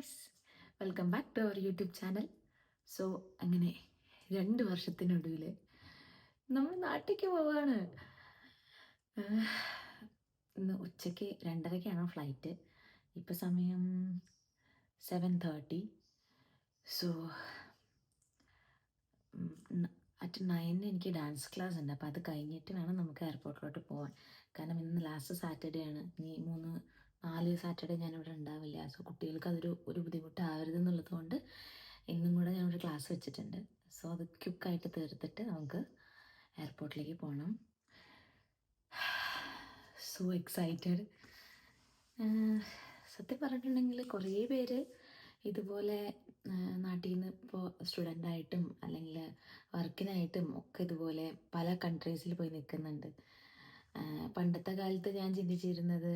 Guys, welcome back to our YouTube channel. So അങ്ങനെ 2 വർഷത്തിനൊടുവിൽ നമ്മൾ നാട്ടിലേക്ക് പോവാണ്. ഇന്ന് ഉച്ചയ്ക്ക് 2:30ക്കാണ് ഫ്ലൈറ്റ്. ഇപ്പോൾ സമയം 7:30. സോ അറ്റ് 9 എനിക്ക് ഡാൻസ് ക്ലാസ് ഉണ്ട്. അപ്പോൾ അത് കഴിഞ്ഞിട്ട് വേണം നമുക്ക് എയർപോർട്ടിലോട്ട് പോകാൻ. കാരണം ഇന്ന് ലാസ്റ്റ് സാറ്റർഡേ ആണ്. ഇനി 3-4 സാറ്റർഡേ ഞാനിവിടെ ഉണ്ടാവില്ല. സോ കുട്ടികൾക്ക് ഒരു ബുദ്ധിമുട്ടാവരുത് എന്നുള്ളത് കൊണ്ട് ഇന്നും കൂടെ ഞാനൊരു ക്ലാസ് വെച്ചിട്ടുണ്ട്. സോ അത് ക്വിക്കായിട്ട് തീർത്തിട്ട് നമുക്ക് എയർപോർട്ടിലേക്ക് പോകണം. So excited. സത്യം പറഞ്ഞിട്ടുണ്ടെങ്കിൽ കുറേ പേര് ഇതുപോലെ നാട്ടിൽ നിന്ന് ഇപ്പോൾ സ്റ്റുഡൻ്റായിട്ടും അല്ലെങ്കിൽ വർക്കിനായിട്ടും ഒക്കെ ഇതുപോലെ പല കൺട്രീസിൽ പോയി നിൽക്കുന്നുണ്ട്. പണ്ടത്തെ കാലത്ത് ഞാൻ ചിന്തിച്ചിരുന്നത്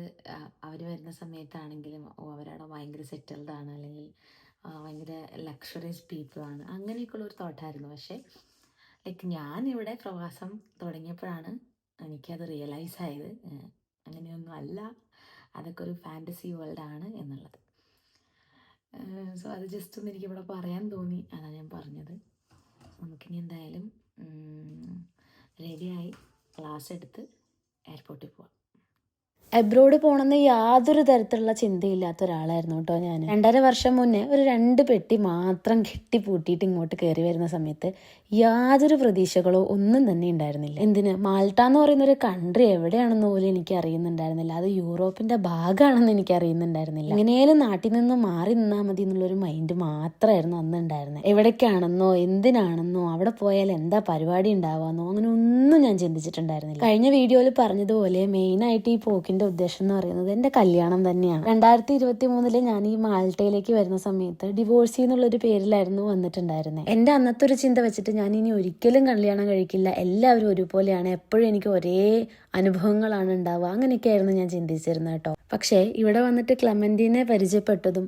അവർ വരുന്ന സമയത്താണെങ്കിലും അവരവിടെ ഭയങ്കര സെറ്റിൽഡാണ്, അല്ലെങ്കിൽ ഭയങ്കര ലക്ഷറീസ് പീപ്പിളാണ്, അങ്ങനെയൊക്കെയുള്ളൊരു തോട്ടായിരുന്നു. പക്ഷേ ഞാനിവിടെ പ്രവാസം തുടങ്ങിയപ്പോഴാണ് എനിക്കത് റിയലൈസ് ആയത് അങ്ങനെയൊന്നും അല്ല, അതൊക്കെ ഒരു ഫാൻറ്റസി വേൾഡാണ് എന്നുള്ളത്. സോ അത് ജസ്റ്റ് ഒന്ന് എനിക്കിവിടെ പറയാൻ തോന്നി, അതാണ് ഞാൻ പറഞ്ഞത്. നമുക്കിനി എന്തായാലും റെഡിയായി ക്ലാസ് എടുത്ത് എയർപോർട്ടിൽ പോവാം. എബ്രോഡ് പോകണമെന്ന് യാതൊരു തരത്തിലുള്ള ചിന്തയില്ലാത്ത ഒരാളായിരുന്നു കേട്ടോ ഞാൻ. 2.5 വർഷം മുന്നേ ഒരു 2 പെട്ടി മാത്രം കെട്ടിപ്പൂട്ടിയിട്ട് ഇങ്ങോട്ട് കയറി വരുന്ന സമയത്ത് യാതൊരു പ്രതീക്ഷകളോ ഒന്നും തന്നെ ഉണ്ടായിരുന്നില്ല. എന്തിന്, മാൾട്ട എന്ന് പറയുന്ന ഒരു കൺട്രി എവിടെയാണെന്ന് പോലും എനിക്ക് അറിയുന്നുണ്ടായിരുന്നില്ല. അത് യൂറോപ്പിന്റെ ഭാഗമാണെന്ന് എനിക്ക് അറിയുന്നുണ്ടായിരുന്നില്ല. എങ്ങനെയാലും നാട്ടിൽ നിന്ന് മാറി നിന്നാൽ മതി എന്നുള്ളൊരു മൈൻഡ് മാത്രമായിരുന്നു അന്ന് ഉണ്ടായിരുന്നത്. എവിടേക്കാണെന്നോ എന്തിനാണെന്നോ അവിടെ പോയാൽ എന്താ പരിപാടി ഉണ്ടാവാന്നോ അങ്ങനെ ഒന്നും ഞാൻ ചിന്തിച്ചിട്ടുണ്ടായിരുന്നില്ല. കഴിഞ്ഞ വീഡിയോയിൽ പറഞ്ഞതുപോലെ മെയിനായിട്ട് ഈ പോക്കിന്റെ ഉദ്ദേശം എന്ന് പറയുന്നത് എന്റെ കല്യാണം തന്നെയാണ്. 2023 ഞാൻ ഈ മാൾട്ടയിലേക്ക് വരുന്ന സമയത്ത് ഡിവോഴ്സി എന്നുള്ളൊരു പേരിലായിരുന്നു വന്നിട്ടുണ്ടായിരുന്നത്. എന്റെ അന്നത്തെ ഒരു ചിന്ത വെച്ചിട്ട് ഞാൻ ഇനി ഒരിക്കലും കല്യാണം കഴിക്കില്ല, എല്ലാവരും ഒരുപോലെയാണ്, എപ്പോഴും എനിക്ക് ഒരേ അനുഭവങ്ങളാണ് ഉണ്ടാവുക, അങ്ങനെയൊക്കെയായിരുന്നു ഞാൻ ചിന്തിച്ചിരുന്നത് കേട്ടോ. പക്ഷേ ഇവിടെ വന്നിട്ട് ക്ലെമന്റിനെ പരിചയപ്പെട്ടതും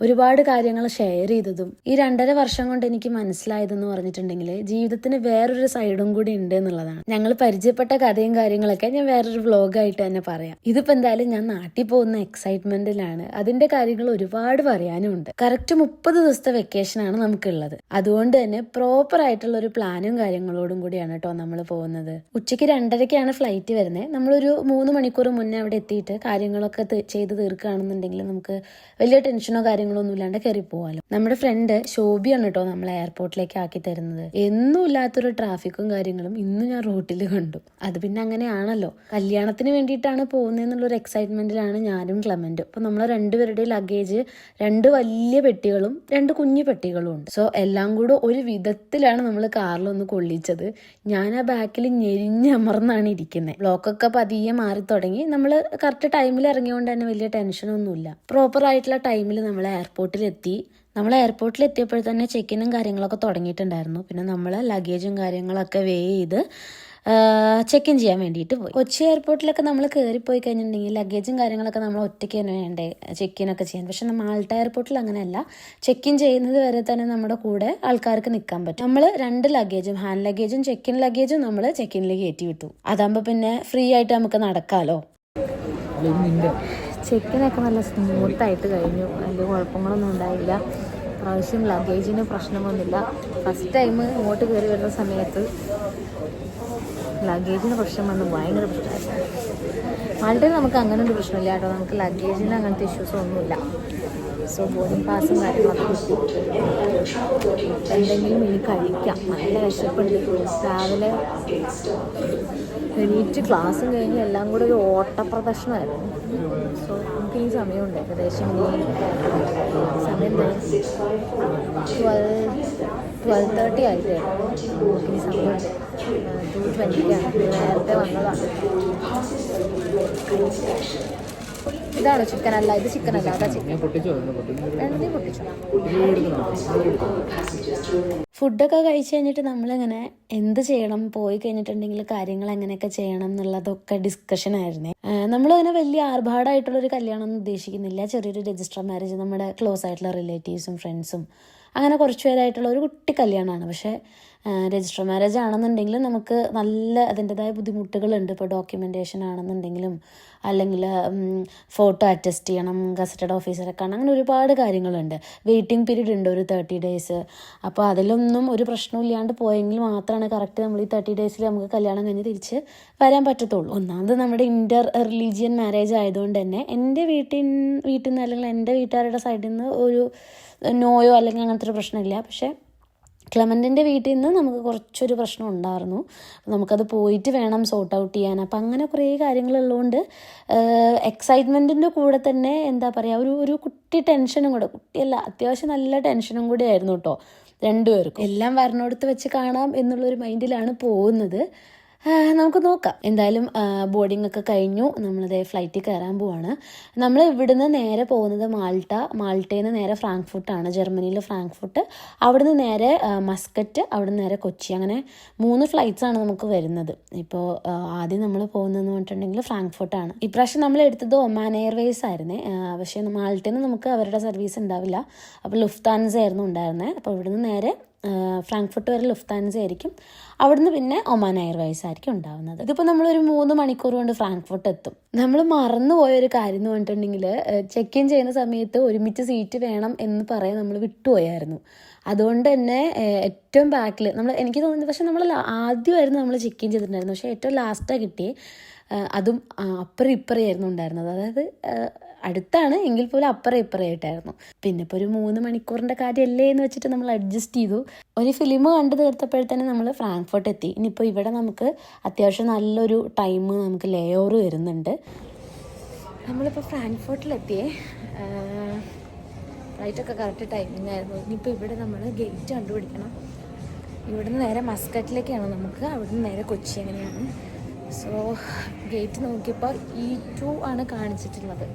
ഒരുപാട് കാര്യങ്ങൾ ഷെയർ ചെയ്തതും ഈ 2.5 വർഷം കൊണ്ട് എനിക്ക് മനസ്സിലായതെന്ന് പറഞ്ഞിട്ടുണ്ടെങ്കിൽ ജീവിതത്തിന് വേറൊരു സൈഡും കൂടി ഉണ്ട് എന്നുള്ളതാണ്. ഞങ്ങൾ പരിചയപ്പെട്ട കഥയും കാര്യങ്ങളൊക്കെ ഞാൻ വേറൊരു വ്ലോഗായിട്ട് തന്നെ പറയാം. ഇതിപ്പോ എന്തായാലും ഞാൻ നാട്ടിൽ പോകുന്ന എക്സൈറ്റ്മെന്റിലാണ്. അതിന്റെ കാര്യങ്ങൾ ഒരുപാട് പറയാനും ഉണ്ട്. കറക്റ്റ് 30 ദിവസത്തെ വെക്കേഷനാണ് നമുക്കുള്ളത്. അതുകൊണ്ട് തന്നെ പ്രോപ്പർ ആയിട്ടുള്ള ഒരു പ്ലാനും കാര്യങ്ങളോടും കൂടിയാണ് കേട്ടോ നമ്മൾ പോകുന്നത്. ഉച്ചയ്ക്ക് 2:30ക്കാണ് ഫ്ലൈറ്റ് വരുന്നത്. നമ്മളൊരു 3 മണിക്കൂർ മുന്നേ അവിടെ എത്തിയിട്ട് കാര്യങ്ങളൊക്കെ ചെയ്ത് തീർക്കുകയാണെന്നുണ്ടെങ്കിൽ നമുക്ക് വലിയ ടെൻഷനോ കാര്യങ്ങളൊന്നും ഇല്ലാണ്ട് കയറി പോവാലോ. നമ്മുടെ ഫ്രണ്ട് ശോഭിയാണ് കേട്ടോ നമ്മളെ എയർപോർട്ടിലേക്ക് ആക്കി തരുന്നത്. എന്നും ഇല്ലാത്തൊരു ട്രാഫിക്കും കാര്യങ്ങളും ഇന്ന് ഞാൻ റോട്ടിൽ കണ്ടു. അത് പിന്നെ അങ്ങനെയാണല്ലോ, കല്യാണത്തിന് വേണ്ടിയിട്ടാണ് പോകുന്നതെന്നുള്ളൊരു എക്സൈറ്റ്മെന്റിലാണ് ഞാനും ക്ലെമന്റും. അപ്പൊ നമ്മളെ 2 പേരുടെയും ലഗേജ് 2 വലിയ പെട്ടികളും 2 കുഞ്ഞു പെട്ടികളും ഉണ്ട്. സോ എല്ലാം കൂടെ ഒരു വിധത്തിലാണ് നമ്മൾ കാറിലൊന്ന് കൊള്ളിച്ചത്. ഞാൻ ആ ബാക്കിൽ ഞെരിഞ്ഞമർന്നാണ് ഇരിക്കുന്നത്. ബ്ലോക്കൊക്കെ പതിയെ മാറി തുടങ്ങി. നമ്മൾ കറക്റ്റ് ടൈമിൽ ഇറങ്ങിയോണ്ട് തന്നെ വലിയ ടെൻഷനൊന്നുമില്ല. പ്രോപ്പർ ആയിട്ടുള്ള ടൈമിൽ നമ്മൾ എയർപോർട്ടിലെത്തി. നമ്മൾ എയർപോർട്ടിലെത്തിയപ്പോൾ തന്നെ ചെക്കിനും കാര്യങ്ങളൊക്കെ തുടങ്ങിയിട്ടുണ്ടായിരുന്നു. പിന്നെ നമ്മൾ ലഗേജും കാര്യങ്ങളൊക്കെ ചെയ്ത് ചെക്ക് ഇൻ ചെയ്യാൻ വേണ്ടിയിട്ട് പോയി. കൊച്ചി എയർപോർട്ടിലൊക്കെ നമ്മൾ കയറിപ്പോയി കഴിഞ്ഞിട്ടുണ്ടെങ്കിൽ ലഗേജും കാര്യങ്ങളൊക്കെ നമ്മൾ ഒറ്റയ്ക്ക് തന്നെ വേണ്ടേ ചെക്ക് ഇൻ ഒക്കെ ചെയ്യാൻ. പക്ഷെ മാൾട്ട എയർപോർട്ടിൽ അങ്ങനെയല്ല. ചെക്ക് ഇൻ ചെയ്യുന്നത് വരെ തന്നെ നമ്മുടെ കൂടെ ആൾക്കാർക്ക് നിൽക്കാൻ പറ്റും. നമ്മൾ 2 ലഗേജും ഹാൻഡ് ലഗേജും ചെക്ക് ഇൻ ലഗേജും നമ്മൾ ചെക്ക് ഇനിലേക്ക് കയറ്റി വിട്ടു. അതാകുമ്പോൾ പിന്നെ ഫ്രീ ആയിട്ട് നമുക്ക് നടക്കാമല്ലോ. ചെക്കിനൊക്കെ നല്ല സ്മൂത്തായിട്ട് കഴിഞ്ഞു. വലിയ കുഴപ്പങ്ങളൊന്നും ഉണ്ടായില്ല. പ്രാവശ്യം ലഗേജിന് പ്രശ്നമൊന്നുമില്ല. ഫസ്റ്റ് ടൈം ഇങ്ങോട്ട് കയറി വരുന്ന സമയത്ത് ലഗേജിന് പ്രശ്നം വന്ന് ഭയങ്കര പ്രശ്നമായിരുന്നു. മാൾട്ടയിൽ നമുക്ക് അങ്ങനെ ഒരു പ്രശ്നമില്ല കേട്ടോ. നമുക്ക് ലഗേജിന് അങ്ങനത്തെ ഇഷ്യൂസ് ഒന്നുമില്ല. സോ ബോർഡിംഗ് പാസും കാര്യങ്ങളൊക്കെ കിട്ടി. എന്തെങ്കിലും ഇനി കഴിക്കാം, നല്ല വിശപ്പുണ്ട്. രാവിലെ എണീറ്റ് ക്ലാസ്സും കഴിഞ്ഞ് എല്ലാം കൂടെ ഒരു ഓട്ടപ്രദർശനമായിരുന്നു. സോ നമുക്ക് ഈ സമയമുണ്ട്, ഏകദേശം സമയം 12:30 ആയിട്ട് നമുക്ക് ഈ സമയമുണ്ട്. 2:20 നേരത്തെ വന്നതാണ്. ഇതാണ് ചിക്കൻ അല്ല, ഇത് ചിക്കൻ അല്ല, അതാ ചിക്കൻ. രണ്ടേ പൊട്ടിച്ചു. ഫുഡൊക്കെ കഴിച്ച് കഴിഞ്ഞിട്ട് നമ്മളിങ്ങനെ എന്ത് ചെയ്യണം, പോയി കഴിഞ്ഞിട്ടുണ്ടെങ്കിൽ കാര്യങ്ങൾ എങ്ങനെയൊക്കെ ചെയ്യണം എന്നുള്ളതൊക്കെ ഡിസ്കഷൻ ആയിരുന്നേ. നമ്മളങ്ങനെ വലിയ ആർഭാടമായിട്ടുള്ളൊരു കല്യാണം ഒന്നും ഉദ്ദേശിക്കുന്നില്ല. ചെറിയൊരു രജിസ്റ്റർ മാരേജ്, നമ്മുടെ ക്ലോസ് ആയിട്ടുള്ള റിലേറ്റീവ്സും ഫ്രണ്ട്സും അങ്ങനെ കുറച്ച് പേരായിട്ടുള്ള ഒരു കുട്ടി കല്യാണമാണ്. പക്ഷേ രജിസ്റ്റർ മാരേജ് ആണെന്നുണ്ടെങ്കിലും നമുക്ക് നല്ല അതിൻ്റെതായ ബുദ്ധിമുട്ടുകളുണ്ട്. ഇപ്പോൾ ഡോക്യുമെൻറ്റേഷൻ ആണെന്നുണ്ടെങ്കിലും അല്ലെങ്കിൽ ഫോട്ടോ അറ്റസ്റ്റ് ചെയ്യണം, ഗസറ്റഡ് ഓഫീസറെ കാണാൻ, അങ്ങനെ ഒരുപാട് കാര്യങ്ങളുണ്ട്. വെയിറ്റിംഗ് പീരീഡ് ഉണ്ട് ഒരു 30 days. അപ്പോൾ അതിലൊന്നും ഒരു പ്രശ്നവും ഇല്ലാണ്ട് പോയെങ്കിൽ മാത്രമാണ് കറക്റ്റ് നമ്മൾ ഈ 30 days നമുക്ക് കല്യാണം കഴിഞ്ഞ് തിരിച്ച് വരാൻ പറ്റത്തുള്ളൂ. ഒന്നാമത് നമ്മുടെ ഇൻ്റർ റിലീജിയൻ മാരേജ് ആയതുകൊണ്ട് തന്നെ എൻ്റെ വീട്ടിൽ നിന്ന് അല്ലെങ്കിൽ എൻ്റെ വീട്ടുകാരുടെ സൈഡിൽ നിന്ന് ഒരു നോയോ അല്ലെങ്കിൽ അങ്ങനത്തെ ഒരു പ്രശ്നമില്ല. പക്ഷേ ക്ലെമൻറ്റിൻ്റെ വീട്ടിൽ നിന്ന് നമുക്ക് കുറച്ചൊരു പ്രശ്നം ഉണ്ടായിരുന്നു. നമുക്കത് പോയിട്ട് വേണം സോർട്ട് ഔട്ട് ചെയ്യാൻ. അപ്പം അങ്ങനെ കുറേ കാര്യങ്ങളുള്ളതുകൊണ്ട് എക്സൈറ്റ്മെൻറ്റിൻ്റെ കൂടെ തന്നെ എന്താ പറയുക, ഒരു കുട്ടി ടെൻഷനും കൂടെ, കുട്ടിയല്ല അത്യാവശ്യം നല്ല ടെൻഷനും കൂടെ ആയിരുന്നു കേട്ടോ രണ്ടുപേർക്കും. എല്ലാം വരണോടത്ത് വെച്ച് കാണാം എന്നുള്ളൊരു മൈൻഡിലാണ് പോകുന്നത്. നമുക്ക് നോക്കാം. എന്തായാലും ബോർഡിംഗ് ഒക്കെ കഴിഞ്ഞു, നമ്മളതേ ഫ്ലൈറ്റിൽ കയറാൻ പോവാണ്. നമ്മൾ ഇവിടുന്ന് നേരെ പോകുന്നത് മാൾട്ടയിൽ നിന്ന് നേരെ ഫ്രാങ്ക്ഫർട്ടാണ്, ജർമ്മനിയിലെ ഫ്രാങ്ക്ഫർട്ട്. അവിടുന്ന് നേരെ മസ്കറ്റ്, അവിടുന്ന് നേരെ കൊച്ചി. അങ്ങനെ 3 ഫ്ലൈറ്റ്സാണ് നമുക്ക് വരുന്നത്. ഇപ്പോൾ ആദ്യം നമ്മൾ പോകുന്നതെന്ന് പറഞ്ഞിട്ടുണ്ടെങ്കിൽ ഫ്രാങ്ക്ഫർട്ടാണ്. ഇപ്രാവശ്യം നമ്മൾ എടുത്തത് ഒമാൻ എയർവേസ് ആയിരുന്നേ. പക്ഷേ മാൾട്ടയിൽ നിന്ന് നമുക്ക് അവരുടെ സർവീസ് ഉണ്ടാവില്ല. അപ്പോൾ ലുഫ്താൻസ ആയിരുന്നു ഉണ്ടായിരുന്നത്. അപ്പോൾ ഇവിടുന്ന് നേരെ ഫ്രാങ്ക്ഫർട്ട് വരെ ലുഫ്താൻസ ആയിരിക്കും, അവിടുന്ന് പിന്നെ ഒമാൻ എയർവേസ് ആയിരിക്കും ഉണ്ടാവുന്നത്. ഇതിപ്പോൾ നമ്മളൊരു 3 മണിക്കൂർ കൊണ്ട് ഫ്രാങ്ക്ഫർട്ട് എത്തും. നമ്മൾ മറന്നുപോയൊരു കാര്യം എന്ന് പറഞ്ഞിട്ടുണ്ടെങ്കിൽ ചെക്ക് ഇൻ ചെയ്യുന്ന സമയത്ത് ഒരുമിച്ച് സീറ്റ് വേണം എന്ന് പറയാൻ നമ്മൾ വിട്ടുപോയായിരുന്നു. അതുകൊണ്ട് തന്നെ ഏറ്റവും ബാക്കിൽ എനിക്ക് തോന്നുന്നത്, പക്ഷെ നമ്മൾ ആദ്യമായിരുന്നു നമ്മൾ ചെക്ക് ഇൻ ചെയ്തിട്ടുണ്ടായിരുന്നു. പക്ഷേ ഏറ്റവും ലാസ്റ്റാണ് കിട്ടിയേ. അതും അപ്പുറം ഇപ്പുറയായിരുന്നു ഉണ്ടായിരുന്നത്. അതായത് അടുത്താണ് എങ്കിൽ പോലും അപ്പുറം ഇപ്പുറയായിട്ടായിരുന്നു. പിന്നെ ഇപ്പോൾ ഒരു 3 മണിക്കൂറിൻ്റെ കാര്യമല്ലേ എന്ന് വെച്ചിട്ട് നമ്മൾ അഡ്ജസ്റ്റ് ചെയ്തു. ഒരു ഫിലിം കണ്ടു തീർത്തപ്പോഴത്തന്നെ നമ്മൾ ഫ്രാങ്ക്ഫർട്ട് എത്തി. ഇനിയിപ്പോൾ ഇവിടെ നമുക്ക് അത്യാവശ്യം നല്ലൊരു ടൈം നമുക്ക് ലേ ഓവർ വരുന്നുണ്ട്. നമ്മളിപ്പോൾ ഫ്രാങ്ക്ഫർട്ടിലെത്തിയേ. ഫ്ലൈറ്റൊക്കെ കറക്റ്റ് ടൈമിംഗ് ആയിരുന്നു. ഇനിയിപ്പോൾ ഇവിടെ നമ്മൾ ഗേറ്റ് കണ്ടുപിടിക്കണം. ഇവിടുന്ന് നേരെ മസ്കറ്റിലേക്കാണ് നമുക്ക്, അവിടുന്ന് നേരെ കൊച്ചി അങ്ങനെയാണ്. സോ ഗേറ്റ് നോക്കിയപ്പോൾ E2 ആണ് കാണിച്ചിട്ടുള്ളത്.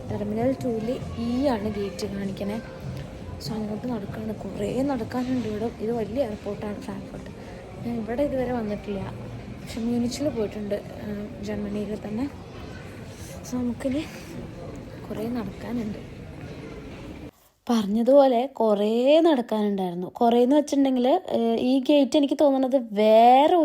ടെർമിനൽ 2 E ആണ് ഗേറ്റ് കാണിക്കണേ. സോ അങ്ങോട്ട് നടക്കുകയാണ്, കുറേ നടക്കാനുണ്ട് ഇവിടെ. ഇത് വലിയ എയർപോർട്ടാണ് ഫ്രാങ്ക്ഫർട്ട്. ഞാൻ ഇവിടെ ഇതുവരെ വന്നിട്ടില്ല, പക്ഷെ മ്യൂണിച്ചിൽ പോയിട്ടുണ്ട്, ജർമ്മനിയിൽ തന്നെ. സോ നമുക്കിനി കുറേ നടക്കാനുണ്ട്. പറഞ്ഞതുപോലെ കുറേ നടക്കാനുണ്ടായിരുന്നു. കുറേന്ന് വെച്ചിട്ടുണ്ടെങ്കിൽ ഈ ഗേറ്റ് എനിക്ക് തോന്നുന്നത് വേറെ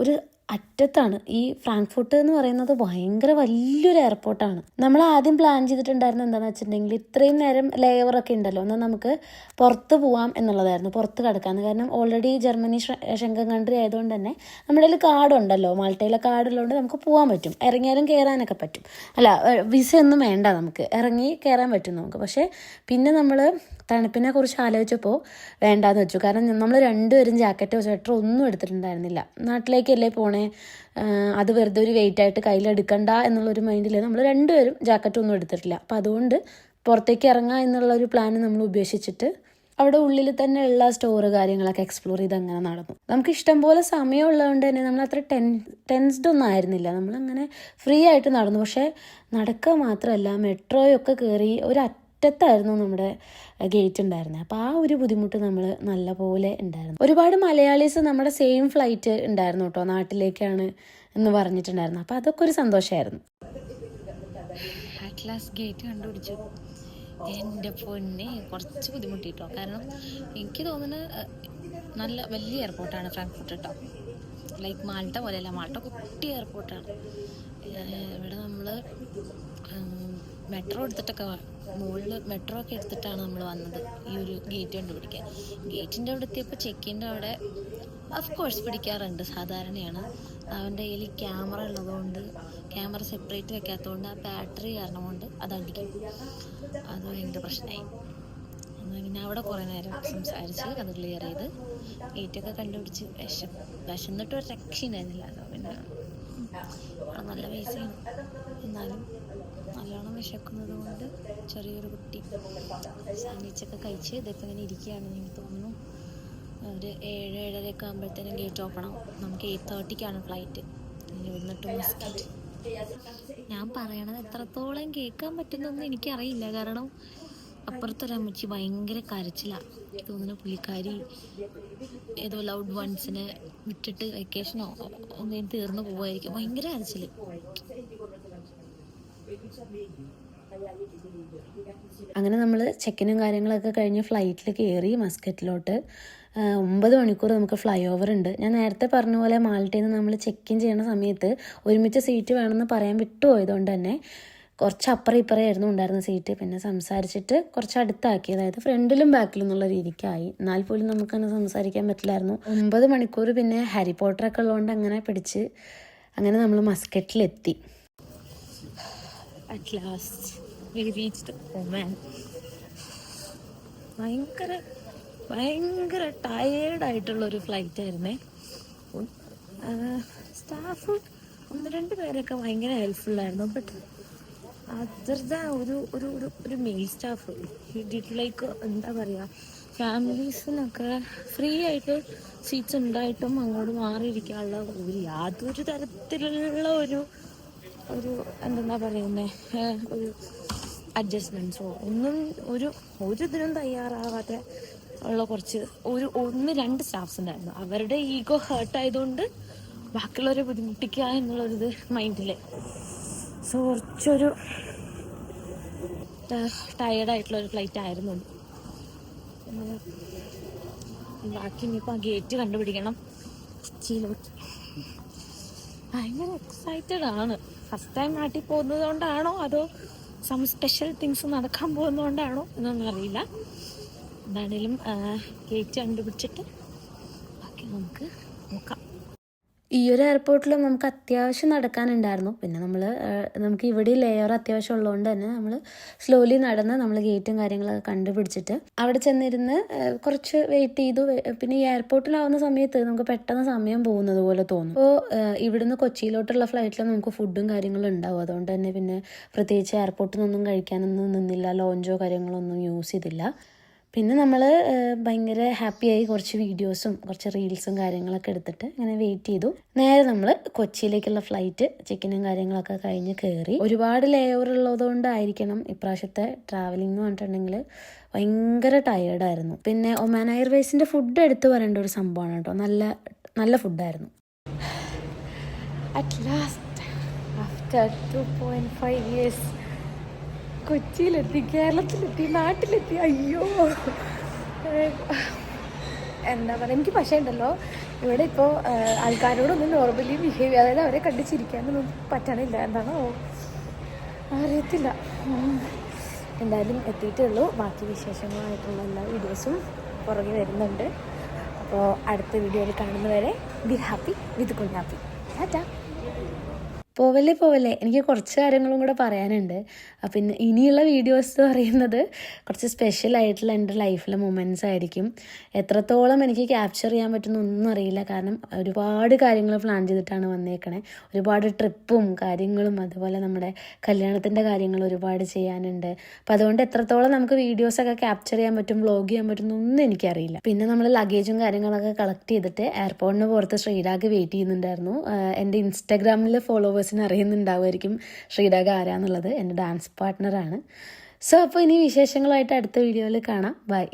ഒരു അറ്റത്താണ്. ഈ ഫ്രാങ്ക്ഫർട്ട് എന്ന് പറയുന്നത് ഭയങ്കര വലിയൊരു എയർപോർട്ടാണ്. നമ്മൾ ആദ്യം പ്ലാൻ ചെയ്തിട്ടുണ്ടായിരുന്നു എന്താണെന്ന് വെച്ചിട്ടുണ്ടെങ്കിൽ ഇത്രയും നേരം ലേവറൊക്കെ ഉണ്ടല്ലോ, എന്നാൽ നമുക്ക് പുറത്ത് പോവാം എന്നുള്ളതായിരുന്നു, പുറത്ത് കിടക്കാമെന്ന്. കാരണം ഓൾറെഡി ജർമ്മനി ഷെങ്കൻ കൺട്രി ആയതുകൊണ്ട് തന്നെ നമ്മുടെ കയ്യിൽ കാർഡുണ്ടല്ലോ, മാൾട്ടയിലെ കാർഡുള്ളതുകൊണ്ട് നമുക്ക് പോകാൻ പറ്റും, ഇറങ്ങിയാലും കയറാനൊക്കെ പറ്റും. വിസ ഒന്നും വേണ്ട, നമുക്ക് ഇറങ്ങി കയറാൻ പറ്റും നമുക്ക്. പക്ഷേ പിന്നെ നമ്മൾ തണുപ്പിനെ കുറിച്ച് ആലോചിച്ചപ്പോൾ വേണ്ടാന്ന് വെച്ചു. കാരണം നമ്മൾ രണ്ടുപേരും ജാക്കറ്റോ സ്വെറ്ററോ ഒന്നും എടുത്തിട്ടുണ്ടായിരുന്നില്ല. നാട്ടിലേക്കല്ലേ പോണേ, അത് വെറുതെ ഒരു വെയിറ്റ് ആയിട്ട് കയ്യിലെടുക്കണ്ട എന്നുള്ളൊരു മൈൻഡിൽ നമ്മൾ രണ്ടുപേരും ജാക്കറ്റൊന്നും എടുത്തിട്ടില്ല. അപ്പം അതുകൊണ്ട് പുറത്തേക്ക് ഇറങ്ങാം എന്നുള്ളൊരു പ്ലാൻ നമ്മൾ ഉപേക്ഷിച്ചിട്ട് അവിടെ ഉള്ളിൽ തന്നെ ഉള്ള സ്റ്റോറ് കാര്യങ്ങളൊക്കെ എക്സ്പ്ലോർ ചെയ്ത് അങ്ങനെ നടന്നു. നമുക്ക് ഇഷ്ടംപോലെ സമയമുള്ളതുകൊണ്ട് തന്നെ നമ്മൾ അത്ര ടെൻസ്ഡ് ഒന്നും ആയിരുന്നില്ല. നമ്മളങ്ങനെ ഫ്രീ ആയിട്ട് നടന്നു. പക്ഷേ നടക്കുക മാത്രമല്ല, മെട്രോയൊക്കെ കയറി ഒരറ്റത്തായിരുന്നു നമ്മുടെ ഗേറ്റ് ഉണ്ടായിരുന്നത്. അപ്പോൾ ആ ഒരു ബുദ്ധിമുട്ട് നമ്മൾ നല്ല പോലെ ഉണ്ടായിരുന്നു. ഒരുപാട് മലയാളീസ് നമ്മുടെ സെയിം ഫ്ലൈറ്റ് ഉണ്ടായിരുന്നു കേട്ടോ, നാട്ടിലേക്കാണ് എന്ന് പറഞ്ഞിട്ടുണ്ടായിരുന്നു. അപ്പോൾ അതൊക്കെ ഒരു സന്തോഷമായിരുന്നു. അറ്റ്ലാസ് ഗേറ്റ് കണ്ടുപിടിച്ചു. എൻ്റെ പൊന്നെ കുറച്ച് ബുദ്ധിമുട്ടിട്ടോ. കാരണം എനിക്ക് തോന്നുന്നത് നല്ല വലിയ എയർപോർട്ടാണ് ഫ്രാങ്ക്ഫർട്ട് കേട്ടോ. ലൈക്ക് മാൾട്ട പോലെയല്ല, മാൾട്ട കുട്ടി എയർപോർട്ടാണ്. ഇവിടെ നമ്മൾ മെട്രോ എടുത്തിട്ടൊക്കെ, മുകളിൽ മെട്രോ ഒക്കെ എടുത്തിട്ടാണ് നമ്മൾ വന്നത് ഈ ഒരു ഗേറ്റ് കണ്ടുപിടിക്കാൻ. ഗേറ്റിൻ്റെ അവിടെ എത്തിയപ്പോൾ ചെക്കിൻ്റെ അവിടെ ഓഫ്കോഴ്സ് പിടിക്കാറുണ്ട്, സാധാരണയാണ്. അവൻ്റെ കയ്യിൽ ക്യാമറ ഉള്ളതുകൊണ്ട്, ക്യാമറ സെപ്പറേറ്റ് വെക്കാത്തതുകൊണ്ട് ആ ബാറ്ററി കാരണം കൊണ്ട് അതടിക്കും. അത് ഭയങ്കര പ്രശ്നമായി. പിന്നെ അവിടെ കുറേ നേരം സംസാരിച്ച് അത് ക്ലിയർ ചെയ്ത് ഗേറ്റൊക്കെ കണ്ടുപിടിച്ച് വിശന്നിട്ട് ഒരു രക്ഷയുണ്ടായിരുന്നില്ല. പിന്നെ അവിടെ നല്ല പൈസയാണ്, എന്നാലും നല്ലോണം വിശക്കുന്നത് കൊണ്ട് ചെറിയൊരു കുട്ടി സാൻഡ്വിച്ചൊക്കെ കഴിച്ച് ഇതൊക്കെ ഇങ്ങനെ ഇരിക്കുകയാണെന്ന് എനിക്ക് തോന്നുന്നു. ഒരു 7-7:30 ആകുമ്പോഴത്തേനും ഗേറ്റ് ഓപ്പൺ ആവും. നമുക്ക് 8:30 ഫ്ലൈറ്റ്. ഇവിടുന്നിട്ട് മസ്കറ്റ്. ഞാൻ പറയണത് എത്രത്തോളം കേൾക്കാൻ പറ്റുന്നൊന്നും എനിക്കറിയില്ല. കാരണം അപ്പുറത്തൊരമ്മച്ചി ഭയങ്കര കരച്ചിലാണ്. എനിക്ക് തോന്നുന്നു പുള്ളിക്കാരി ഏതോ ലൗഡ് വൺസിനെ വിട്ടിട്ട് വെക്കേഷനോ ഒന്നും തീർന്നു പോവുമായിരിക്കും. ഭയങ്കര കരച്ചിൽ. അങ്ങനെ നമ്മൾ ചെക്കിനും കാര്യങ്ങളൊക്കെ കഴിഞ്ഞ് ഫ്ലൈറ്റിൽ കയറി മസ്കറ്റിലോട്ട്. 9 മണിക്കൂർ നമുക്ക് ഫ്ലൈ ഓവർ ഉണ്ട്. ഞാൻ നേരത്തെ പറഞ്ഞ പോലെ മാൾട്ടയിൽ നിന്ന് നമ്മൾ ചെക്ക് ഇൻ ചെയ്യുന്ന സമയത്ത് ഒരുമിച്ച് സീറ്റ് വേണമെന്ന് പറയാൻ വിട്ടുപോയതുകൊണ്ട് തന്നെ കുറച്ച് അപ്പുറം ഇപ്പുറമായിരുന്നു ഉണ്ടായിരുന്ന സീറ്റ്. പിന്നെ സംസാരിച്ചിട്ട് കുറച്ച് അടുത്താക്കി, അതായത് ഫ്രണ്ടിലും ബാക്കിലും എന്നുള്ള രീതിക്കായി. എന്നാൽ പോലും നമുക്കങ്ങനെ സംസാരിക്കാൻ പറ്റില്ലായിരുന്നു. 9 മണിക്കൂർ പിന്നെ ഹാരി പോട്ടറൊക്കെ ഉള്ളതുകൊണ്ട് അങ്ങനെ പിടിച്ച് അങ്ങനെ നമ്മൾ മസ്കറ്റിലെത്തി. At last we reached Oman. ഭയങ്കര ടയേർഡായിട്ടുള്ളൊരു ഫ്ലൈറ്റ് ആയിരുന്നേ. സ്റ്റാഫ് 1-2 പേരൊക്കെ ഭയങ്കര ഹെൽപ്ഫുള്ളായിരുന്നു. ബട്ട് അതർ ഒരു മെയിൽ സ്റ്റാഫ് ലൈക്ക് എന്താ പറയുക, ഫാമിലീസിനൊക്കെ ഫ്രീ ആയിട്ട് സീറ്റ്സ് ഉണ്ടായിട്ടും അങ്ങോട്ട് മാറിയിരിക്കാനുള്ള യാതൊരു തരത്തിലുള്ള ഒരു എന്താ പറയുന്നത്, ഒരു അഡ്ജസ്റ്റ്മെൻറ്റ്സോ ഒന്നും ഒരു ഇതിനും തയ്യാറാവാതെ ഉള്ള കുറച്ച് 1-2 സ്റ്റാഫ്സ് ഉണ്ടായിരുന്നു. അവരുടെ ഈഗോ ഹേർട്ടായതുകൊണ്ട് ബാക്കിയുള്ളവരെ ബുദ്ധിമുട്ടിക്കുക എന്നുള്ളൊരിത് മൈൻഡിൽ. സോ കുറച്ചൊരു ടയേർഡായിട്ടുള്ളൊരു ഫ്ലൈറ്റ് ആയിരുന്നു. ബാക്കി ഇനിയിപ്പോൾ ആ ഗേറ്റ് കണ്ടുപിടിക്കണം കൊച്ചിയിലോട്ട്. ഭയങ്കര എക്സൈറ്റഡ് ആണ്. ഫസ്റ്റ് ടൈം നാട്ടിൽ പോകുന്നത് കൊണ്ടാണോ അതോ സം സ്പെഷ്യൽ തിങ്സ് നടക്കാൻ പോകുന്നതുകൊണ്ടാണോ എന്നൊന്നും അറിയില്ല. എന്താണേലും ഗേറ്റ് കണ്ടുപിടിച്ചിട്ട് ബാക്കി നമുക്ക് നോക്കാം. ഈ ഒരു എയർപോർട്ടിൽ നമുക്ക് അത്യാവശ്യം നടക്കാനുണ്ടായിരുന്നു. പിന്നെ നമുക്ക് ഇവിടെ ലെയർ അത്യാവശ്യം ഉള്ളതുകൊണ്ട് തന്നെ നമ്മൾ സ്ലോലി നടന്ന് നമ്മൾ ഗേറ്റും കാര്യങ്ങളൊക്കെ കണ്ടുപിടിച്ചിട്ട് അവിടെ ചെന്നിരുന്ന് കുറച്ച് വെയിറ്റ് ചെയ്തു. പിന്നെ ഈ എയർപോർട്ടിലാവുന്ന സമയത്ത് നമുക്ക് പെട്ടെന്ന് സമയം പോകുന്നത് പോലെ തോന്നും. അപ്പോൾ ഇവിടുന്ന് കൊച്ചിയിലോട്ടുള്ള ഫ്ലൈറ്റിൽ നമുക്ക് ഫുഡും കാര്യങ്ങളും ഉണ്ടാവും. അതുകൊണ്ട് തന്നെ പിന്നെ പ്രത്യേകിച്ച് എയർപോർട്ടിൽ നിന്നൊന്നും കഴിക്കാനൊന്നും നിന്നില്ല. ലോഞ്ചോ കാര്യങ്ങളൊന്നും യൂസ് ചെയ്തില്ല. പിന്നെ നമ്മൾ ഭയങ്കര ഹാപ്പിയായി കുറച്ച് വീഡിയോസും കുറച്ച് റീൽസും കാര്യങ്ങളൊക്കെ എടുത്തിട്ട് ഇങ്ങനെ വെയിറ്റ് ചെയ്തു. നേരെ നമ്മൾ കൊച്ചിയിലേക്കുള്ള ഫ്ലൈറ്റ് ചെക്കിനും കാര്യങ്ങളൊക്കെ കഴിഞ്ഞ് കയറി. ഒരുപാട് ലെയർ ഉള്ളതുകൊണ്ടായിരിക്കണം ഇപ്രാവശ്യത്തെ ട്രാവലിംഗ് എന്ന് പറഞ്ഞിട്ടുണ്ടെങ്കിൽ ഭയങ്കര ടയേർഡായിരുന്നു. പിന്നെ ഒമാൻ എയർവേസിൻ്റെ ഫുഡ് എടുത്ത് പറയേണ്ട ഒരു സംഭവമാണ് കേട്ടോ. നല്ല ഫുഡായിരുന്നു. അറ്റ് ലാസ്റ്റ് ആഫ്റ്റർ 2.5 years കൊച്ചിയിലെത്തി, കേരളത്തിലെത്തി, നാട്ടിലെത്തി. അയ്യോ എന്താ പറയുക, എനിക്ക് പക്ഷേ ഉണ്ടല്ലോ ഇവിടെ ഇപ്പോൾ ആൾക്കാരോടൊന്നും നോർമലി ബിഹേവ്, അതായത് അവരെ കണ്ട് ചിരിക്കാനൊന്നും പറ്റണില്ല. എന്താണോ അറിയത്തില്ല. എന്തായാലും എത്തിയിട്ടേ ഉള്ളൂ. ബാക്കി വിശേഷങ്ങളായിട്ടുള്ള എല്ലാ വീഡിയോസും പുറകെ വരുന്നുണ്ട്. അപ്പോൾ അടുത്ത വീഡിയോയിൽ കാണുന്നവരെ be happy with Kunjappi. Tata. പോവല്ലേ എനിക്ക് കുറച്ച് കാര്യങ്ങളും കൂടെ പറയാനുണ്ട്. പിന്നെ ഇനിയുള്ള വീഡിയോസ് പറയുന്നത് കുറച്ച് സ്പെഷ്യൽ ആയിട്ടുള്ള എൻ്റെ ലൈഫിലെ മൊമെൻറ്റ്സ് ആയിരിക്കും. എത്രത്തോളം എനിക്ക് ക്യാപ്ചർ ചെയ്യാൻ പറ്റുന്നൊന്നും അറിയില്ല. കാരണം ഒരുപാട് കാര്യങ്ങൾ പ്ലാൻ ചെയ്തിട്ടാണ് വന്നേക്കണേ. ഒരുപാട് ട്രിപ്പും കാര്യങ്ങളും അതുപോലെ നമ്മുടെ കല്യാണത്തിൻ്റെ കാര്യങ്ങൾ ഒരുപാട് ചെയ്യാനുണ്ട്. അപ്പോൾ അതുകൊണ്ട് എത്രത്തോളം നമുക്ക് വീഡിയോസൊക്കെ ക്യാപ്ചർ ചെയ്യാൻ പറ്റും, വ്ളോഗ് ചെയ്യാൻ പറ്റുന്നൊന്നും എനിക്കറിയില്ല. പിന്നെ നമ്മൾ ലഗേജും കാര്യങ്ങളൊക്കെ കളക്ട് ചെയ്തിട്ട് എയർപോർട്ടിന് പുറത്ത് ശ്രീരാഗ് വെയിറ്റ് ചെയ്യുന്നുണ്ടായിരുന്നു. എൻ്റെ ഇൻസ്റ്റാഗ്രാമിൽ ഫോളോവേഴ്സിന് അറിയുന്നുണ്ടാവുമായിരിക്കും ശ്രീരാഗ് ആരാന്നുള്ളത്. എൻ്റെ ഡാൻസ് പാർട്ട്ണറാണ്. സോ അപ്പോൾ ഇനി വിശേഷങ്ങളായിട്ട് അടുത്ത വീഡിയോയിൽ കാണാം. ബൈ.